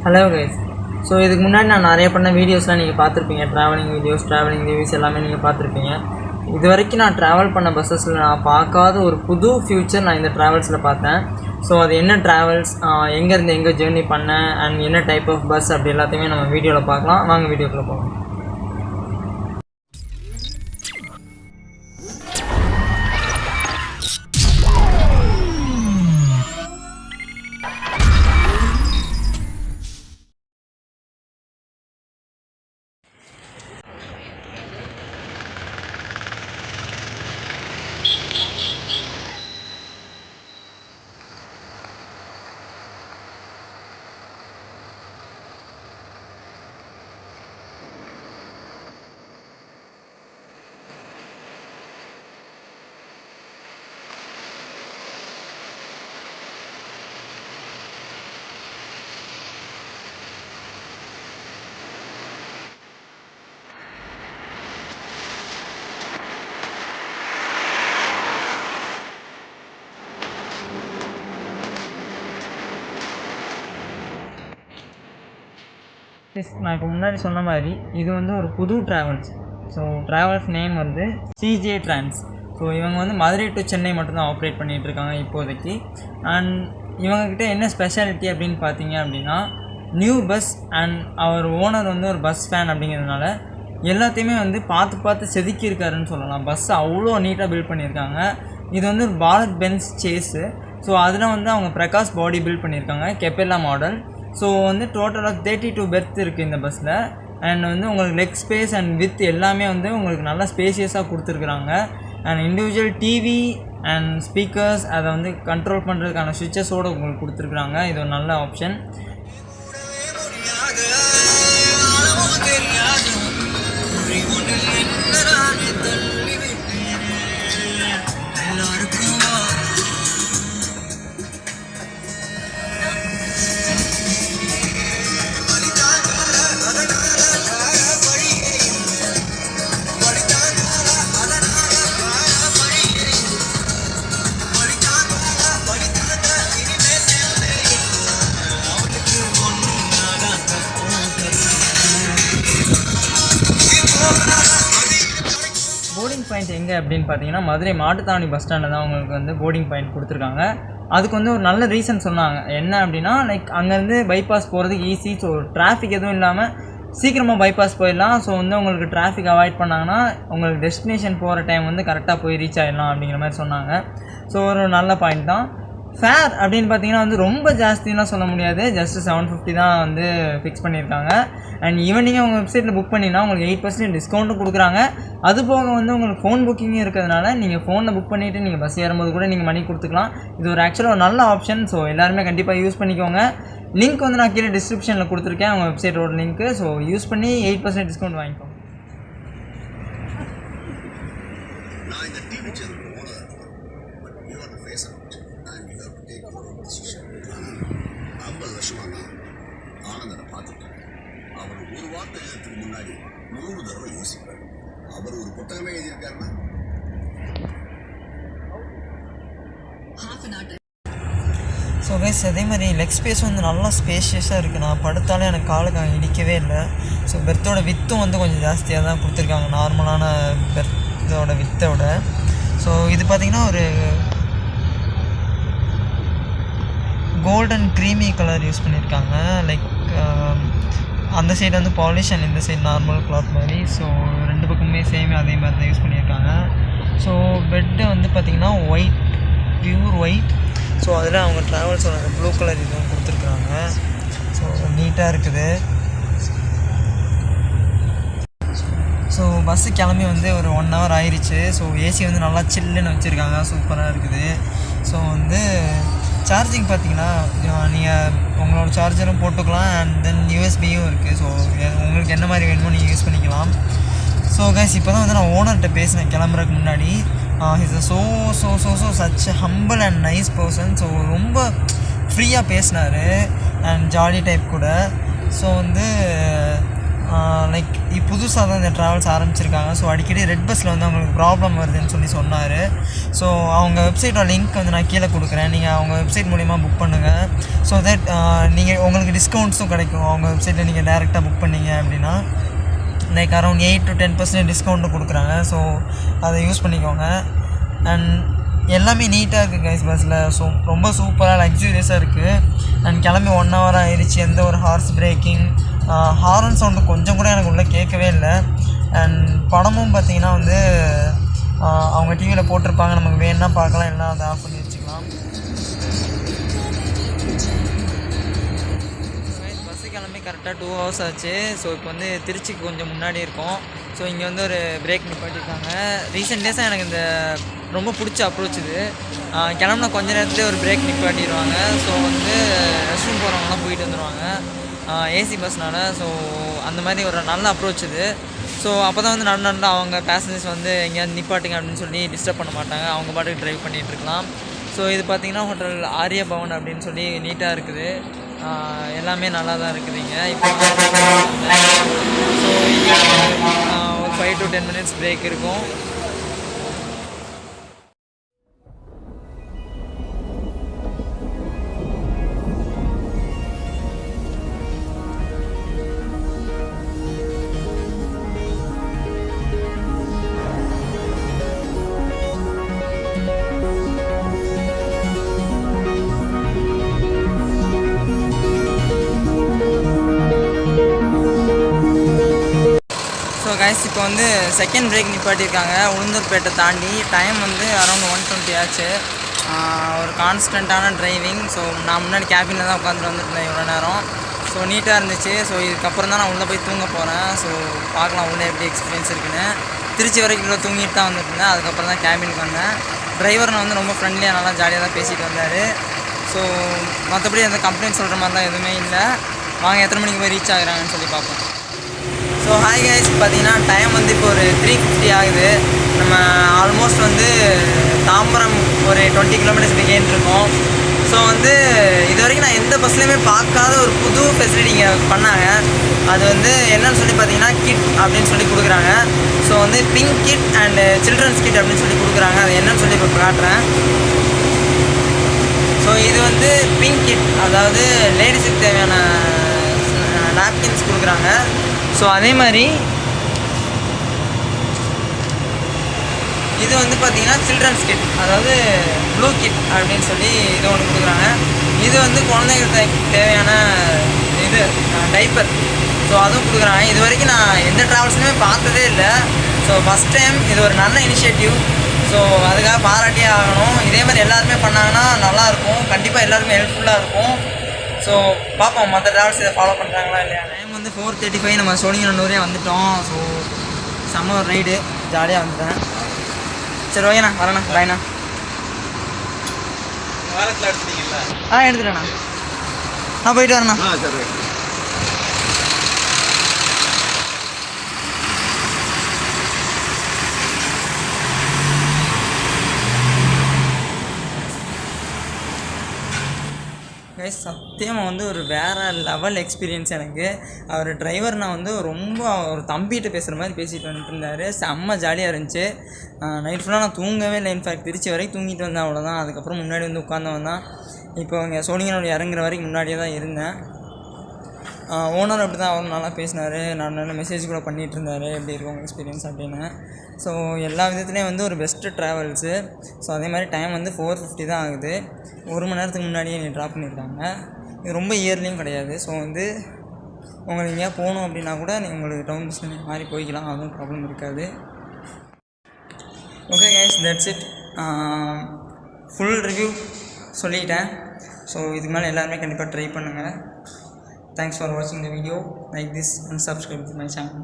Hello guys. So இதுக்கு முன்னாடி நான் நிறைய பண்ண வீடியோஸ்லாம் நீங்கள் பார்த்துருப்பீங்க. ட்ராவலிங் வீடியோஸ், ட்ராவலிங் ரிவ்யூஸ் எல்லாமே நீங்கள் பார்த்துருப்பீங்க. இது வரைக்கும் நான் ட்ராவல் பண்ண பஸ்ஸஸில் நான் பார்க்காத ஒரு புது ஃப்யூச்சர் நான் இந்த ட்ராவல்ஸில் பார்த்தேன். ஸோ அது என்ன ட்ராவல்ஸ், எங்கேருந்து எங்கே ஜேர்னி பண்ணேன் அண்ட் என்ன டைப் ஆஃப் பஸ் அப்படி எல்லாத்தையுமே நம்ம வீடியோவில் பார்க்கலாம். வாங்க வீடியோக்குள்ளே போகலாம். நான் இப்போ முன்னாடி சொன்ன மாதிரி இது வந்து ஒரு புது ட்ராவல்ஸ். ஸோ ட்ராவல்ஸ் நேம் வந்து சிஜே ட்ரான்ஸ். ஸோ இவங்க வந்து மதுரை டு சென்னை மட்டும்தான் ஆப்ரேட் பண்ணிகிட்ருக்காங்க இப்போதைக்கு. அண்ட் இவங்கக்கிட்ட என்ன ஸ்பெஷாலிட்டி அப்படின்னு பார்த்தீங்க அப்படின்னா, நியூ பஸ் அண்ட் அவர் ஓனர் வந்து ஒரு பஸ் ஃபேன் அப்படிங்கிறதுனால எல்லாத்தையுமே வந்து பார்த்து செதுக்கியிருக்காருன்னு சொல்லலாம். பஸ்ஸை அவ்வளோ நீட்டாக பில்ட் பண்ணியிருக்காங்க. இது வந்து ஒரு பாரத் பென்ஸ் சேஸு. ஸோ அதில் வந்து அவங்க பிரகாஷ் பாடி பில்ட் பண்ணியிருக்காங்க, கெப்பெல்லா மாடல். ஸோ வந்து டோட்டலாக 32 பெர்த் இருக்குது இந்த பஸ்ஸில். அண்ட் வந்து உங்களுக்கு லெக் ஸ்பேஸ் அண்ட் வித் எல்லாமே வந்து உங்களுக்கு நல்லா ஸ்பேசியஸாக கொடுத்துருக்குறாங்க. And individual TV and speakers அதை வந்து கண்ட்ரோல் பண்ணுறதுக்கான சுவிட்சஸோடு உங்களுக்கு கொடுத்துருக்குறாங்க. இது ஒரு நல்ல ஆப்ஷன். போர்டிங் பாயிண்ட் எங்கே அப்படின்னு பார்த்தீங்கன்னா, மதுரை மாட்டுத்தாவணி பஸ் ஸ்டாண்டில் தான் உங்களுக்கு வந்து போர்டிங் பாயிண்ட் கொடுத்துருக்காங்க. அதுக்கு வந்து ஒரு நல்ல ரீசன் சொன்னாங்க. என்ன அப்படின்னா, லைக் அங்கேருந்து பைபாஸ் போகிறதுக்கு ஈஸி. ஸோ டிராஃபிக் எதுவும் இல்லாமல் சீக்கிரமாக பைபாஸ் போயிடலாம். ஸோ வந்து உங்களுக்கு டிராஃபிக் அவாய்ட் பண்ணாங்கன்னா உங்களுக்கு டெஸ்டினேஷன் போகிற டைம் வந்து கரெக்டாக போய் ரீச் ஆகிடலாம் அப்படிங்கிற மாதிரி சொன்னாங்க. ஸோ ஒரு நல்ல பாயிண்ட் தான். ஃபேர் அப்படின்னு பார்த்தீங்கன்னா வந்து ரொம்ப ஜாஸ்திலாம் சொல்ல முடியாது. ஜஸ்ட் 750 தான் வந்து ஃபிக்ஸ் பண்ணியிருக்காங்க. அண்ட் ஈவன் நீங்கள் உங்கள் வெப்சைட்டில் புக் பண்ணிங்கன்னா உங்களுக்கு 8% டிஸ்கவுண்ட்டும் கொடுக்குறாங்க. அது போக வந்து உங்களுக்கு ஃபோன் புக்கிங்கும் இருக்கிறதுனால நீங்கள் ஃபோனில் புக் பண்ணிவிட்டு நீங்கள் பஸ் ஏறும்போது கூட நீங்கள் மணி கொடுத்துக்கலாம். இது ஒரு ஆக்சுவலாக ஒரு நல்ல ஆப்ஷன். ஸோ எல்லாருமே கண்டிப்பாக யூஸ் பண்ணிக்கோங்க. லிங்க் வந்து நான் கீழே டிஸ்கிரிப்ஷனில் கொடுத்துருக்கேன், உங்கள் வெப்சைட்டோட லிங்க்கு. ஸோ யூஸ் பண்ணி 8% டிஸ்கவுண்ட் வாங்கிக்கோங்க. ஆனந்தனை பார்த்துட்டேன். அவர் ஒரு வார்த்தை எழுதுறதுக்கு முன்னாடி 100 தடவை யோசிப்பார். அவர் ஒரு புத்தகமே எழுதியிருக்காருன்னா ஸோ கைஸ், அதே மாதிரி லெக் ஸ்பேஸும் வந்து நல்லா ஸ்பேஷியஸாக இருக்குது. நான் படுத்தாலே எனக்கு காலுக்கு இடிக்கவே இல்லை. ஸோ பெர்த்தோட வித்தும் வந்து கொஞ்சம் ஜாஸ்தியாக தான் கொடுத்துருக்காங்க நார்மலான பெர்த்தோட வித்தோட. ஸோ இது பார்த்திங்கன்னா ஒரு கோல்டன் க்ரீமி கலர் யூஸ் பண்ணியிருக்காங்க. லைக் அந்த சைடு வந்து பாலிஷ் அண்ட் இந்த சைடு நார்மல் கிளாத் மாதிரி. ஸோ ரெண்டு பக்கமே சேம் அதே மாதிரி தான் யூஸ் பண்ணியிருக்காங்க. ஸோ பெட்டு வந்து பார்த்திங்கன்னா ஒயிட், பியூர் ஒயிட். ஸோ அதில் அவங்க ட்ராவல்ஸோட ப்ளூ கலர் இதுவும் கொடுத்துருக்குறாங்க. ஸோ நீட்டாக இருக்குது. ஸோ பஸ்ஸு கிளம்பி வந்து ஒரு 1 hour ஆயிடுச்சு. ஸோ ஏசி வந்து நல்லா சில்லுன்னு வச்சுருக்காங்க, சூப்பராக இருக்குது. ஸோ வந்து சார்ஜிங் பார்த்தீங்கன்னா நீங்கள் உங்களோட சார்ஜரும் போட்டுக்கலாம். அண்ட் தென் யூஎஸ்பியும் இருக்குது. ஸோ உங்களுக்கு என்ன மாதிரி வேணுமோ நீங்கள் யூஸ் பண்ணிக்கலாம். ஸோ கைஸ், இப்போ தான் வந்து நான் ஓனர்கிட்ட பேசினேன் கிளம்புறதுக்கு முன்னாடி. Is a so such humble and nice person. So ரொம்ப ஃப்ரீயாக பேசினார் அண்ட் ஜாலி டைப் கூட. ஸோ வந்து லைக் புதுசாக தான் இந்த ட்ராவல்ஸ் ஆரம்பிச்சிருக்காங்க. ஸோ அடிக்கடி ரெட் பஸ்ஸில் வந்து அவங்களுக்கு ப்ராப்ளம் வருதுன்னு சொன்னார். ஸோ அவங்க வெப்சைட்டோட லிங்க் வந்து நான் கீழே கொடுக்குறேன். நீங்கள் அவங்க வெப்சைட் மூலிமா புக் பண்ணுங்கள். ஸோ தட் நீங்கள் உங்களுக்கு டிஸ்கவுண்ட்ஸும் கிடைக்கும். அவங்க வெப்சைட்டில் நீங்கள் டேரெக்டாக புக் பண்ணிங்க அப்படின்னா லைக் அரௌண்ட் 8 to 10% டிஸ்கவுண்ட்டும் கொடுக்குறாங்க. ஸோ அதை யூஸ் பண்ணிக்கோங்க. அண்ட் எல்லாமே நீட்டாக இருக்குது கைஸ் பஸ்ஸில். ஸோ ரொம்ப சூப்பராக லக்ஸூரியஸாக இருக்குது. அண்ட் கிளம்பி 1 hour ஆயிடுச்சு. எந்த ஒரு ஹார்ஸ் பிரேக்கிங் ஹாரன் சவுண்டு கொஞ்சம் கூட எனக்கு உள்ளே கேட்கவே இல்லை. அண்ட் படமும் பார்த்திங்கன்னா வந்து அவங்க டிவியில் போட்டிருப்பாங்க. நமக்கு வேணுன்னா பார்க்கலாம், இல்லைனா அதை ஆஃப் பண்ணி வச்சுக்கலாம். பஸ்ஸு கிளம்பி கரெக்டாக 2 hours ஆச்சு. ஸோ இப்போ வந்து திருச்சிக்கு கொஞ்சம் முன்னாடி இருக்கும். ஸோ இங்கே வந்து ஒரு பிரேக் நிப்பாட்டியிருக்காங்க. ரீசெண்ட் டேஸாக எனக்கு இந்த ரொம்ப பிடிச்ச அப்ரோச் இது. கிளம்புனா கொஞ்ச நேரத்துலேயே ஒரு பிரேக் நிப்பாட்டிடுவாங்க. ஸோ வந்து ரெஸ்ட் ரூம் போகிறவங்களாம் போயிட்டு வந்துடுவாங்க ஏசி பஸ்னால். ஸோ அந்த மாதிரி ஒரு நல்ல அப்ரோச் இது. ஸோ அப்போ தான் வந்து நடந்து அவங்க பேசஞ்சர்ஸ் வந்து எங்கேயாவது நிப்பாட்டுங்க அப்படின்னு சொல்லி டிஸ்டர்ப் பண்ண மாட்டாங்க. அவங்க பாட்டுக்கு ட்ரைவ் பண்ணிகிட்ருக்கலாம். ஸோ இது பார்த்திங்கன்னா ஹோட்டல் ஆரிய பவன் அப்படின்னு சொல்லி நீட்டாக இருக்குது. எல்லாமே நல்லா தான் இருக்குதுங்க. இப்போ ஸோ இங்கே ஒரு 5 to 10 minutes பிரேக் இருக்கும். கைஸ் இப்போ வந்து செகண்ட் பிரேக் நிப்பாட்டியிருக்காங்க உளுந்தூர்பேட்டை தாண்டி. டைம் வந்து அரௌண்ட் 1:20 ஆச்சு. ஒரு கான்ஸ்டண்ட்டான டிரைவிங். ஸோ நான் முன்னாடி கேபினில் தான் உட்காந்துட்டு வந்துருந்தேன் இவ்வளோ நேரம். ஸோ நீட்டாக இருந்துச்சு. ஸோ இதுக்கப்புறம் தான் நான் உள்ளே போய் தூங்க போகிறேன். ஸோ பார்க்கலாம் உள்ளே எப்படி எக்ஸ்பீரியன்ஸ் இருக்குன்னு. திருச்சி வரைக்கும் இவ்வளோ தூங்கிட்டு தான் வந்துட்டுருந்தேன். அதுக்கப்புறம் தான் கேபினுக்கு வந்தேன். டிரைவர் வந்து ரொம்ப ஃப்ரெண்ட்லியாக நல்லா ஜாலியாக தான் பேசிட்டு வந்தார். ஸோ மற்றபடி அந்த கம்ப்ளைண்ட் சொல்கிற மாதிரி தான் எதுவுமே இல்லை. வாங்க எத்தனை மணிக்கு போய் ரீச் ஆகுறாங்கன்னு சொல்லி பார்ப்போம். ஸோ ஹாய் கைஸ், பார்த்தீங்கன்னா டைம் வந்து இப்போ ஒரு 3:50 ஆகுது. நம்ம ஆல்மோஸ்ட் வந்து தாம்பரம் ஒரு 20 kilometers இருக்கோம். ஸோ வந்து இது வரைக்கும் நான் எந்த பஸ்லேயுமே பார்க்காத ஒரு புது ஃபெசிலிட்டி இங்கே பண்ணாங்க. அது வந்து என்னன்னு சொல்லி பார்த்தீங்கன்னா கிட் அப்படின்னு சொல்லி கொடுக்குறாங்க. ஸோ வந்து pink kit and children's kit அப்படின்னு சொல்லி கொடுக்குறாங்க. அது என்னன்னு சொல்லி இப்போ காட்டுறேன். ஸோ இது வந்து பிங்க் கிட், அதாவது லேடிஸுக்கு தேவையான நாப்கின்ஸ் கொடுக்குறாங்க. ஸோ அதே மாதிரி இது வந்து பார்த்திங்கன்னா சில்ட்ரன்ஸ் கிட், அதாவது ப்ளூ கிட் அப்படின்னு சொல்லி இது ஒன்று கொடுக்குறாங்க. இது வந்து குழந்தைங்களுக்கு தேவையான இது டைப்பர். ஸோ அதுவும் கொடுக்குறாங்க. இது வரைக்கும் நான் எந்த ட்ராவல்ஸ்லையுமே பார்த்ததே இல்லை. ஸோ ஃபஸ்ட் டைம் இது ஒரு நல்ல இனிஷியேட்டிவ். ஸோ அதுக்காக பாராட்டியே ஆகணும். இதே மாதிரி எல்லாருமே பண்ணாங்கன்னா நல்லாயிருக்கும். கண்டிப்பாக எல்லாருமே ஹெல்ப்ஃபுல்லாக இருக்கும். ஸோ பார்ப்போம் மற்ற ட்ராவல்ஸ் இதை ஃபாலோ பண்ணுறாங்களா இல்லையா. டைம் வந்து 4:35. நம்ம சோழிங்கநல்லூரே வந்துவிட்டோம். ஸோ செம்ம ஒரு ரைடு, ஜாலியாக வந்துட்டேன். சரி ஓகேண்ணா, வரேண்ணா, பாய்ண்ணா. வாரத்தில் எடுத்துட்டீங்களா? எடுத்துட்டேண்ணா. நான் போயிட்டு வரேண்ணா. சரி. கைஸ் சத்தியமாக வந்து ஒரு வேறு லெவல் எக்ஸ்பீரியன்ஸ் எனக்கு. அவர் டிரைவர் நான் வந்து ரொம்ப ஒரு தம்பிகிட்ட பேசுகிற மாதிரி பேசிட்டு வந்துட்டு இருந்தார். செம்ம ஜாலியாக இருந்துச்சு. நைட் ஃபுல்லாக நான் தூங்கவே இல்லை. இன்ஃபேக்ட் திருச்சி வரைக்கும் தூங்கிட்டு வந்தேன், அவ்வளோதான். அதுக்கப்புறம் முன்னாடி வந்து உட்காந்தவன் தான். இப்போ இங்கே சோழிங்கநல்லூர் இறங்குற வரைக்கும் முன்னாடியே தான் இருந்தேன். ஓனர் அப்படி தான் அவரும் நல்லா பேசினார். நான் நல்ல மெசேஜ் கூட பண்ணிகிட்டு இருந்தார், எப்படி இருக்கும் எக்ஸ்பீரியன்ஸ் அப்படின்னு. ஸோ எல்லா விதத்துலேயும் வந்து ஒரு பெஸ்ட்டு ட்ராவல்ஸு. ஸோ அதே மாதிரி டைம் வந்து 4:50 தான் ஆகுது. 1 மணி நேரத்துக்கு முன்னாடியே என்னை ட்ராப் பண்ணியிருக்காங்க. இது ரொம்ப இயர்லியும் கிடையாது. ஸோ வந்து உங்களுக்கு எங்கேயா போகணும் அப்படின்னா கூட நீங்கள் உங்களுக்கு டவுன் பஸ் மாதிரி போய்க்கலாம், அதுவும் ப்ராப்ளம் இருக்காது. Okay guys, that's it. Full review சொல்லிட்டேன். ஸோ இதுக்கு மேலே எல்லாருமே கண்டிப்பாக ட்ரை பண்ணுங்கள். Thanks for watching the video. Like this and subscribe to my channel.